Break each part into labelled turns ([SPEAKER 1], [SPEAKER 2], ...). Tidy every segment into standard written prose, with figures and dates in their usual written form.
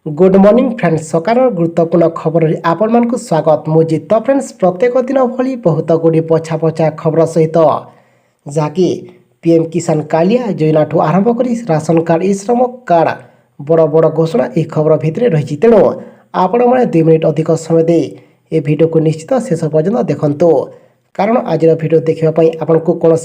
[SPEAKER 1] Good morning friends सकार गुरुत्वपूर्ण खबर आपण को स्वागत मुझे तो फ्रेंड्स प्रत्येक दिन भली बहुत गुड़ी पछा पछा खबर सहित जहाँकि पीएम किसान कालिया योजना ठू आरंभ कर राशन कार्ड ई श्रम कार्ड बड़ बड़ घोषणा यह खबर भितर रही तेणु आपण मैंने 2 मिनिट अधिक समय दे ए वीडियो को निश्चित शेष पर्यंत देखंतु कारण आज वीडियो देखापी आपन को कौन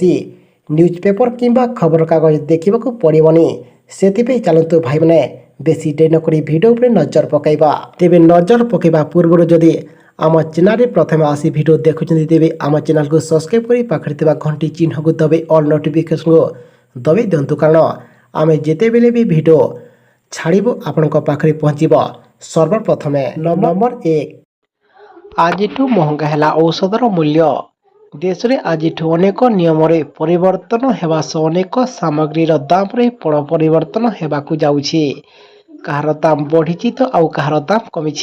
[SPEAKER 1] न्यूज पेपर किंबा खबर कागज देखा पड़ोनी से चलतु भाई मैंने बेसी डे नक भिडियो पर नजर पकईबा तेबे नजर पकईबा पूर्व जदि आम चैनल प्रथम आसी भिडियो देखुं तेबे आम चैनल को सब्सक्राइब कर पाखे घंटी चिन्ह को दबे ऑल नोटिफिकेशन को दबे दिंतु कारण आम जिते बेले भी भिडियो छाड़बू आपण पाखे पहुँचब सर्वप्रथमे नंबर 1 आज महंगा है औषधर मूल्य देश में आज अनेक नियम परिवर्तन होगा सह अनेक सामग्रीर दाम रे बड़ परिवर्तन होगा जाऊँगी कहार दाम बढ़ी तो आउ कहार दाम कमी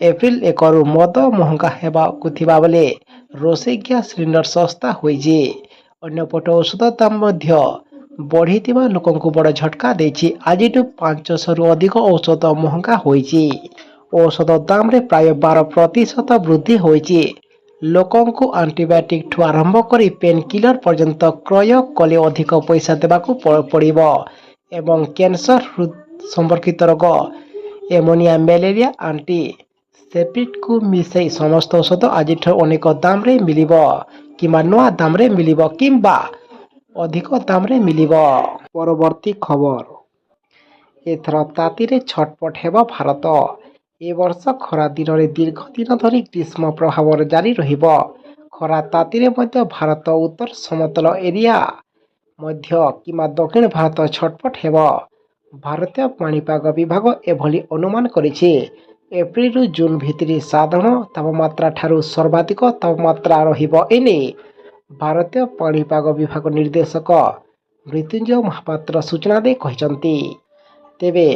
[SPEAKER 1] एप्रिल 1 रु मद महंगा होगा बेले रोषे गैस सिलिंडर सस्ता होइछि अन्यपट औषध दाम बढ़ी लोक बड़ झटका देछि आज 500 रु अधिक औषध महंगा होइछि औषध दाम रे प्राय 12% वृद्धि होइछि लोकंकु आंटीबायोटिक ठू आरंभ कर पेन किलर पर्यंत क्रय कले अधिक पैसा देवाकू पड़िबो एवं कैंसर हृद संपर्कित रोग एमोनिया मलेरिया आंटी सेप्टिक को मिसई समस्त औषध आज अनेक दाम रे मिलिबो किंबा नुआ दाम रे मिलिबो किंबा अधिक दाम रे मिलिबो। परवर्ती खबर एथर तातीरे छटपट हेबो भारत ए वर्ष खरा दिन में दीर्घ दिन धरी ग्रीष्म प्रभाव जारी रहिबो खरा तातीरे मध्य भारत उत्तर समतल एरिया मध्य किंबा दक्षिण भारत छटपट हेबो भारतीय पाणीपाग विभाग एभली अनुमान करिछि एप्रिल रु जून भितरी साधारण तापमात्रा ठारू सर्वाधिक तापमात्रा रहिबो एने भारतीय पाणीपाग विभाग निर्देशक मृत्युंजय महापात्र सूचना दे कहिसंती तेबे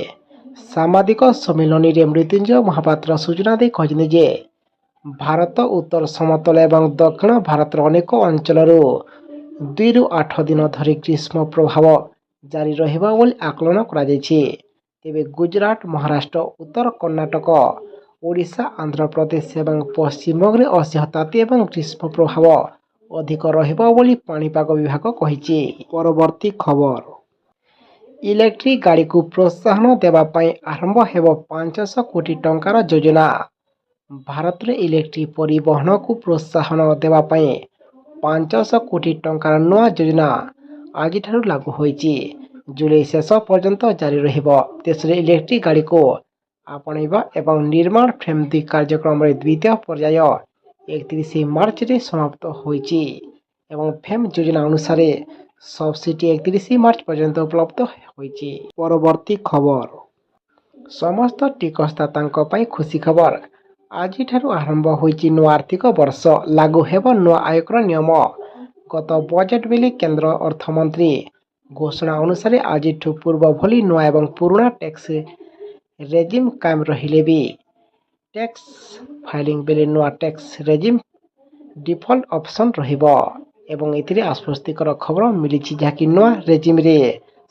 [SPEAKER 1] सामाजिक सम्मेलन में मृत्युंजय महापात्र सूचना दे कहते जे भारत उत्तर समतल एवं दक्षिण भारत अनेक अंचल 2 रु 8 दिन धरी ग्रीष्म प्रभाव जारी रहिबा बोली आकलन करा जायछि तेबे गुजरात महाराष्ट्र उत्तर कर्णाटक ओडिशा आंध्र प्रदेश एवं पश्चिम बंग असह्यताती एवं ग्रीष्म प्रभाव अधिक रहिबा बोली पाणीपाग विभाग कहिछि। परवर्ती खबर इलेक्ट्रिक गाड़ी को प्रोत्साहन देवाई आरंभ हेब 500 कोटी टंकार योजना भारत में इलेक्ट्रिक परिवहन को प्रोत्साहन देवाई 500 कोटी टंकार नुआ योजना आज लागू होइछि जुलाई शेष पर्यंत जारी रहिबो देश में इलेक्ट्रिक गाड़ी को आपणा एवं निर्माण फ्रेम 2 कार्यक्रम द्वितीय पर्याय 31 मार्च रे समाप्त होइछि एवं फेम योजना अनुसार सब्सिडी 31 मार्च पर्यंत उपलब्ध होइछि। परवर्ती खबर समस्त टिकसदाता खुशी खबर आज आरंभ होइछि नुआ आर्थिक वर्ष लागू हेब नुआ आयकर नियम गत बजेट बेले केंद्र अर्थमंत्री घोषणा अनुसार आज पूर्व भली नुआ एवं पुराना टैक्स रेजिम कायम रहिले भी टैक्स फाइलिंग बेले नुआ टैक्स रेजिम डिफॉल्ट ऑप्शन रहिबो एवं एथिरे आश्वस्तिकर खबर मिली जहाँकि नुआ रेजिम रे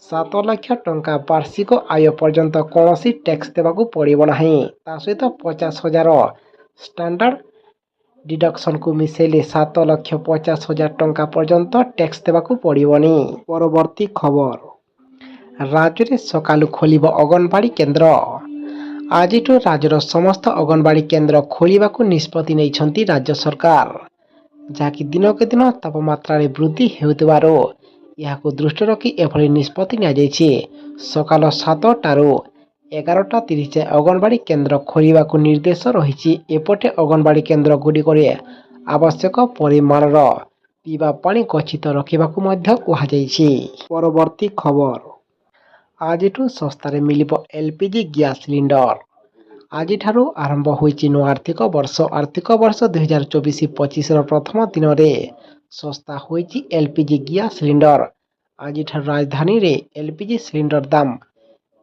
[SPEAKER 1] 7 लाख टंका वार्षिक आय पर्यंत कौन टैक्स देवाकू पड़ो ना ता सहित 50,000 स्टैंडर्ड डिडक्शन को मिसेले 7,50,000 टंका पर्यंत टैक्स देवाकू पड़ोनी। परवर्ती खबर राज्य में सकालू खोलिब अंगनवाड़ी केन्द्र आज राज्यर समस्त अंगनवाड़ी केन्द्र खोलिबाकू निष्पत्ति नैछंती राज्य सरकार जहाँकि दिन के दिन तापमात्रा वृद्धि हेउतिबारो यहाको दृष्टि रखी एभली निष्पत्ति नियाଯାଇଛି सकाल 7टारू 11:30 अंगनवाड़ी केन्द्र खोलिबाकू निर्देश रही एपटे अंगनवाड़ी केन्द्र गुड़िकरे आवश्यक परिमाणर पीवा पानी गच्छित रखिबाकू मध्य कुहाଯାଇଛି। परवर्ती खबर आज सस्तारे मिलिबो एलपीजी गैस सिलिंडर आज आरंभ होइछि नुआ आर्थिक वर्ष 2024-25 प्रथम दिन में सस्ता होइछि एलपीजी गैस सिलिंडर आज राजधानी रे एलपीजी सिलिंडर दाम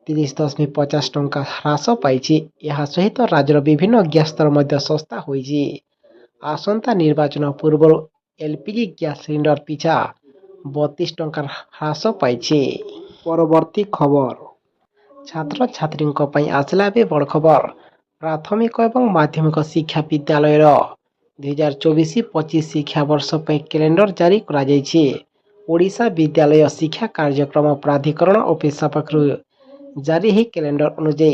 [SPEAKER 1] 30.50 टंका ह्रास पाइछि यह सहित राज्यर विभिन्न गैस दर मध्य सस्ता होइछि आसंता निर्वाचन पूर्व एलपीजी गैस सिलिंडर पिछा 32 टंका ह्रास पाइछि। परवर्ती खबर ଛାତ୍ରଛାତ୍ରୀଙ୍କ ପାଇଁ ଆସିଲା ଏବେ ବଡ଼ ଖବର। ପ୍ରାଥମିକ ଏବଂ ମାଧ୍ୟମିକ ଶିକ୍ଷା ବିଦ୍ୟାଳୟର 2024-25 ଶିକ୍ଷାବର୍ଷ ପାଇଁ କ୍ୟାଲେଣ୍ଡର ଜାରି କରାଯାଇଛି। ଓଡ଼ିଶା ବିଦ୍ୟାଳୟ ଶିକ୍ଷା କାର୍ଯ୍ୟକ୍ରମ ପ୍ରାଧିକରଣ ଅଫିସ ପକ୍ଷରୁ ଜାରି ଏହି କ୍ୟାଲେଣ୍ଡର ଅନୁଯାୟୀ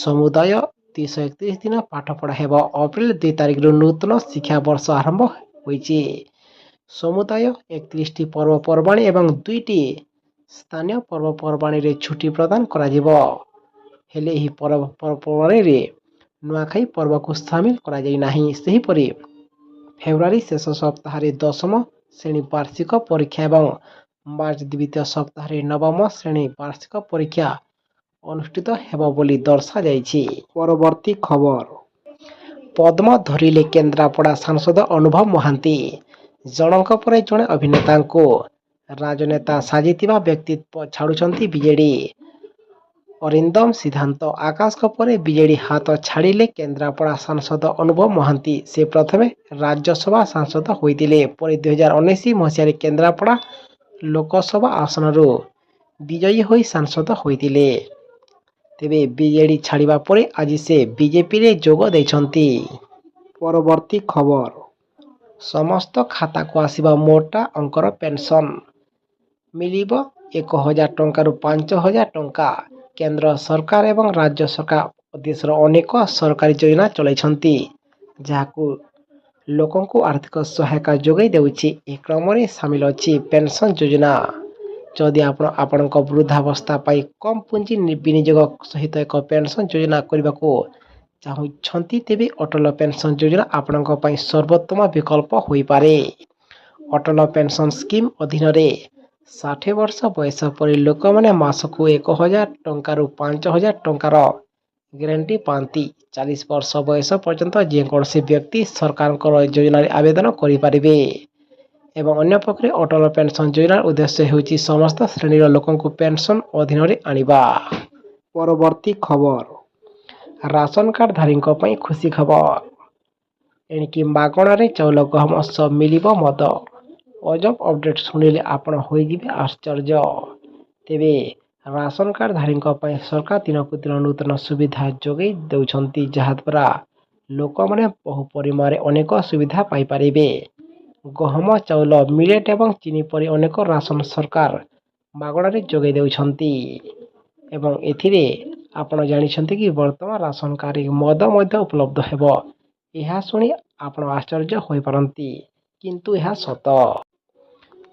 [SPEAKER 1] ସମୁଦାୟ 331 ଦିନ ପାଠପଢ଼ା ହେବ। ଅପ୍ରେଲ 2 ତାରିଖରୁ ନୂତନ ଶିକ୍ଷାବର୍ଷ ଆରମ୍ଭ ହୋଇଛି। ସମୁଦାୟ 31ଟି ପର୍ବପର୍ବାଣି ଏବଂ 2ଟି ସ୍ଥାନୀୟ ପର୍ବପର୍ବାଣିରେ ଛୁଟି ପ୍ରଦାନ କରାଯିବ। ହେଲେ ଏହି ପର୍ବପର୍ବାଣିରେ ନୂଆଖାଇ ପର୍ବକୁ ସାମିଲ କରାଯାଇ ନାହିଁ। ସେହିପରି ଫେବୃଆରୀ ଶେଷ ସପ୍ତାହରେ ଦଶମ ଶ୍ରେଣୀ ବାର୍ଷିକ ପରୀକ୍ଷା ଏବଂ ମାର୍ଚ୍ଚ ଦ୍ୱିତୀୟ ସପ୍ତାହରେ ନବମ ଶ୍ରେଣୀ ବାର୍ଷିକ ପରୀକ୍ଷା ଅନୁଷ୍ଠିତ ହେବ ବୋଲି ଦର୍ଶାଯାଇଛି। ପରବର୍ତ୍ତୀ ଖବର। ପଦ୍ମ ଧରିଲେ କେନ୍ଦ୍ରାପଡ଼ା ସାଂସଦ ଅନୁଭବ ମହାନ୍ତି। ଜଣଙ୍କ ପରେ ଜଣେ ଅଭିନେତାଙ୍କୁ ରାଜନେତା ସାଜିଥିବା ବ୍ୟକ୍ତିତ୍ୱ ଛାଡ଼ୁଛନ୍ତି ବିଜେଡି। ଅରିନ୍ଦମ ସିଦ୍ଧାନ୍ତ ଆକାଶଙ୍କ ପରେ ବିଜେଡି ହାତ ଛାଡ଼ିଲେ କେନ୍ଦ୍ରାପଡ଼ା ସାଂସଦ ଅନୁଭବ ମହାନ୍ତି। ସେ ପ୍ରଥମେ ରାଜ୍ୟସଭା ସାଂସଦ ହୋଇଥିଲେ। ପରେ 2019 ମସିହାରେ କେନ୍ଦ୍ରାପଡ଼ା ଲୋକସଭା ଆସନରୁ ବିଜୟୀ ହୋଇ ସାଂସଦ ହୋଇଥିଲେ। ତେବେ ବିଜେଡି ଛାଡ଼ିବା ପରେ ଆଜି ସେ ବିଜେପିରେ ଯୋଗ ଦେଇଛନ୍ତି। ପରବର୍ତ୍ତୀ ଖବର। ସମସ୍ତ ଖାତାକୁ ଆସିବ ମୋଟା ଅଙ୍କର ପେନସନ। ମିଳିବ 1,000 ଟଙ୍କାରୁ 5,000 ଟଙ୍କା। କେନ୍ଦ୍ର ସରକାର ଏବଂ ରାଜ୍ୟ ସରକାର ଦେଶର ଅନେକ ସରକାରୀ ଯୋଜନା ଚଳାଇଛନ୍ତି, ଯାହାକୁ ଲୋକଙ୍କୁ ଆର୍ଥିକ ସହାୟତା ଯୋଗାଇ ଦେଉଛି। ଏହି କ୍ରମରେ ସାମିଲ ଅଛି ପେନସନ ଯୋଜନା। ଯଦି ଆପଣ ଆପଣଙ୍କ ବୃଦ୍ଧାବସ୍ଥା ପାଇଁ କମ୍ ପୁଞ୍ଜି ବିନିଯୋଗ ସହିତ ଏକ ପେନସନ ଯୋଜନା କରିବାକୁ ଚାହୁଁଛନ୍ତି, ତେବେ ଅଟଳ ପେନସନ ଯୋଜନା ଆପଣଙ୍କ ପାଇଁ ସର୍ବୋତ୍ତମ ବିକଳ୍ପ ହୋଇପାରେ। ଅଟଳ ପେନସନ ସ୍କିମ୍ ଅଧୀନରେ 60 ବର୍ଷ ବୟସ ପରେ ଲୋକମାନେ ମାସକୁ 1,000 ଟଙ୍କାରୁ 5,000 ଟଙ୍କାର ଗ୍ୟାରେଣ୍ଟି ପାଆନ୍ତି। 40 ବର୍ଷ ବୟସ ପର୍ଯ୍ୟନ୍ତ ଯେକୌଣସି ବ୍ୟକ୍ତି ସରକାରଙ୍କ ଯୋଜନାରେ ଆବେଦନ କରିପାରିବେ। ଏବଂ ଅନ୍ୟପକ୍ଷରେ ଅଟଳ ପେନସନ ଯୋଜନାର ଉଦ୍ଦେଶ୍ୟ ହେଉଛି ସମସ୍ତ ଶ୍ରେଣୀର ଲୋକଙ୍କୁ ପେନସନ ଅଧୀନରେ ଆଣିବା। ପରବର୍ତ୍ତୀ ଖବର। ରାସନ କାର୍ଡଧାରୀଙ୍କ ପାଇଁ ଖୁସି ଖବର। ଏଣିକି ମାଗଣାରେ ଚାଉଳ ଗହମ ସହ ମିଳିବ ମଦ। ଅଜବ ଅପଡେଟ୍ ଶୁଣିଲେ ଆପଣ ହୋଇଯିବେ ଆଶ୍ଚର୍ଯ୍ୟ। ତେବେ ରାସନ କାର୍ଡଧାରୀଙ୍କ ପାଇଁ ସରକାର ଦିନକୁ ଦିନ ନୂତନ ସୁବିଧା ଯୋଗାଇ ଦେଉଛନ୍ତି, ଯାହାଦ୍ୱାରା ଲୋକମାନେ ବହୁ ପରିମାଣରେ ଅନେକ ସୁବିଧା ପାଇପାରିବେ। ଗହମ, ଚାଉଳ, ମିଲେଟ୍ ଏବଂ ଚିନି ପରି ଅନେକ ରାସନ ସରକାର ମାଗଣାରେ ଯୋଗାଇ ଦେଉଛନ୍ତି। ଏବଂ ଏଥିରେ ଆପଣ ଜାଣିଛନ୍ତି କି ବର୍ତ୍ତମାନ ରାସନ କାର୍ଡରେ ମଦ ମଧ୍ୟ ଉପଲବ୍ଧ ହେବ। ଏହା ଶୁଣି ଆପଣ ଆଶ୍ଚର୍ଯ୍ୟ ହୋଇପାରନ୍ତି, କିନ୍ତୁ ଏହା ସତ।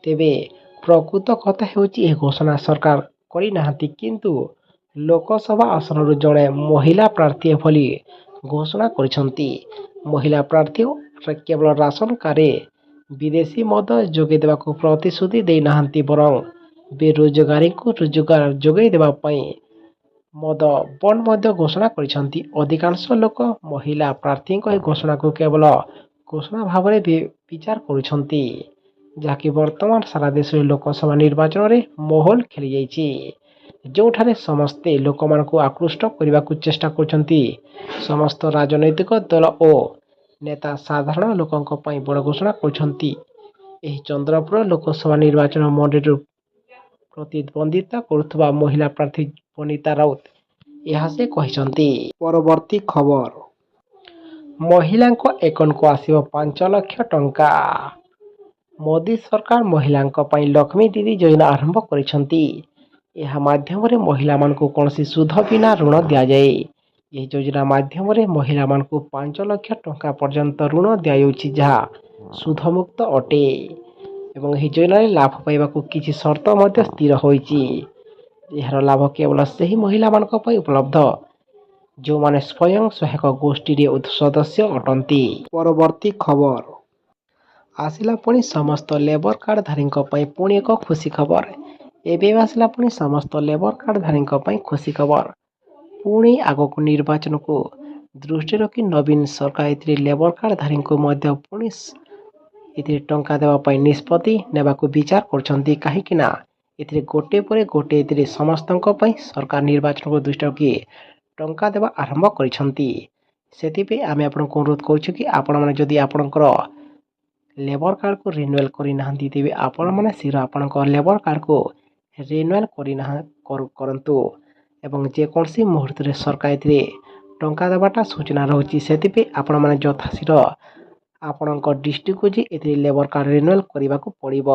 [SPEAKER 1] ତେବେ ପ୍ରକୃତ କଥା ହେଉଛି ଏହି ଘୋଷଣା ସରକାର କରିନାହାନ୍ତି, କିନ୍ତୁ ଲୋକସଭା ଆସନରୁ ଜଣେ ମହିଳା ପ୍ରାର୍ଥୀ ଏଭଳି ଘୋଷଣା କରିଛନ୍ତି। ମହିଳା ପ୍ରାର୍ଥୀ କେବଳ ରାସନ କାର୍ଡରେ ବିଦେଶୀ ମଦ ଯୋଗାଇ ଦେବାକୁ ପ୍ରତିଶ୍ରୁତି ଦେଇନାହାନ୍ତି, ବରଂ ବେରୋଜଗାରୀଙ୍କୁ ରୋଜଗାର ଯୋଗାଇ ଦେବା ପାଇଁ ମଦ ବଣ୍ଡ ମଧ୍ୟ ଘୋଷଣା କରିଛନ୍ତି। ଅଧିକାଂଶ ଲୋକ ମହିଳା ପ୍ରାର୍ଥୀଙ୍କ ଏହି ଘୋଷଣାକୁ କେବଳ ଘୋଷଣା ଭାବରେ ବିଚାର କରୁଛନ୍ତି, ଯାହାକି ବର୍ତ୍ତମାନ ସାରା ଦେଶରେ ଲୋକସଭା ନିର୍ବାଚନରେ ମାହୋଲ ଖେଳିଯାଇଛି, ଯେଉଁଠାରେ ସମସ୍ତେ ଲୋକମାନଙ୍କୁ ଆକୃଷ୍ଟ କରିବାକୁ ଚେଷ୍ଟା କରୁଛନ୍ତି। ସମସ୍ତ ରାଜନୈତିକ ଦଳ ଓ ନେତା ସାଧାରଣ ଲୋକଙ୍କ ପାଇଁ ବଡ଼ ଘୋଷଣା କରୁଛନ୍ତି। ଏହି ଚନ୍ଦ୍ରପୁର ଲୋକସଭା ନିର୍ବାଚନ ମଣ୍ଡଳୀରୁ ପ୍ରତିଦ୍ୱନ୍ଦ୍ୱିତା କରୁଥିବା ମହିଳା ପ୍ରାର୍ଥୀ ବନିତା ରାଉତ ଏହା ସେ କହିଛନ୍ତି। ପରବର୍ତ୍ତୀ ଖବର। ମହିଳାଙ୍କ ଆକାଉଣ୍ଟକୁ ଆସିବ 5 ଲକ୍ଷ ଟଙ୍କା। ମୋଦି ସରକାର ମହିଳାଙ୍କ ପାଇଁ ଲକ୍ଷ୍ମୀ ଦିଦି ଯୋଜନା ଆରମ୍ଭ କରିଛନ୍ତି। ଏହା ମାଧ୍ୟମରେ ମହିଳାମାନଙ୍କୁ କୌଣସି ସୁଧ ବିନା ଋଣ ଦିଆଯାଏ। ଏହି ଯୋଜନା ମାଧ୍ୟମରେ ମହିଳାମାନଙ୍କୁ 5 ଲକ୍ଷ ଟଙ୍କା ପର୍ଯ୍ୟନ୍ତ ଋଣ ଦିଆଯାଉଛି, ଯାହା ସୁଧମୁକ୍ତ ଅଟେ। ଏବଂ ଏହି ଯୋଜନାରେ ଲାଭ ପାଇବାକୁ କିଛି ସର୍ତ୍ତ ମଧ୍ୟ ସ୍ଥିର ହୋଇଛି। ଏହାର ଲାଭ କେବଳ ସେହି ମହିଳାମାନଙ୍କ ପାଇଁ ଉପଲବ୍ଧ ଯେଉଁମାନେ ସ୍ୱୟଂ ସହାୟକ ଗୋଷ୍ଠୀରେ ସଦସ୍ୟ ଅଟନ୍ତି। ପରବର୍ତ୍ତୀ ଖବର। ଆସିଲା ପୁଣି ସମସ୍ତ ଲେବର କାର୍ଡଧାରୀଙ୍କ ପାଇଁ ପୁଣି ଏକ ଖୁସି ଖବର। ଏବେ ଆସିଲା ପୁଣି ସମସ୍ତ ଲେବର କାର୍ଡଧାରୀଙ୍କ ପାଇଁ ଖୁସି ଖବର। ପୁଣି ଆଗକୁ ନିର୍ବାଚନକୁ ଦୃଷ୍ଟିରେ ରଖି ନବୀନ ସରକାର ଏଥିରେ ଲେବର କାର୍ଡଧାରୀଙ୍କୁ ମଧ୍ୟ ପୁଣି ଏଥିରେ ଟଙ୍କା ଦେବା ପାଇଁ ନିଷ୍ପତ୍ତି ନେବାକୁ ବିଚାର କରୁଛନ୍ତି, କାହିଁକି ନା ଏଥିରେ ଗୋଟିଏ ପରେ ଗୋଟିଏ ଏଥିରେ ସମସ୍ତଙ୍କ ପାଇଁ ସରକାର ନିର୍ବାଚନକୁ ଦୃଷ୍ଟିରେ ରଖି ଟଙ୍କା ଦେବା ଆରମ୍ଭ କରିଛନ୍ତି। ସେଥିପାଇଁ ଆମେ ଆପଣଙ୍କୁ ଅନୁରୋଧ କରୁଛୁ କି ଆପଣମାନେ ଯଦି ଆପଣଙ୍କର ଲେବର କାର୍ଡକୁ ରିନ୍ୟୁଆଲ କରିନାହାନ୍ତି, ତେବେ ଆପଣମାନେ ଶୀଘ୍ର ଆପଣଙ୍କ ଲେବର କାର୍ଡକୁ ରିନ୍ୟୁଆଲ କରନ୍ତୁ ଏବଂ ଯେକୌଣସି ମୁହୂର୍ତ୍ତରେ ସରକାର ଏଥିରେ ଟଙ୍କା ଦେବାଟା ସୂଚନା ରହୁଛି। ସେଥିପାଇଁ ଆପଣମାନେ ଯଥାଶୀଘ୍ର ଆପଣଙ୍କ ଡିଷ୍ଟ୍ରିକ୍ଟକୁ ଯାଇ ଏଥିରେ ଲେବର କାର୍ଡ଼ ରିନ୍ୟୁଆଲ୍ କରିବାକୁ ପଡ଼ିବ।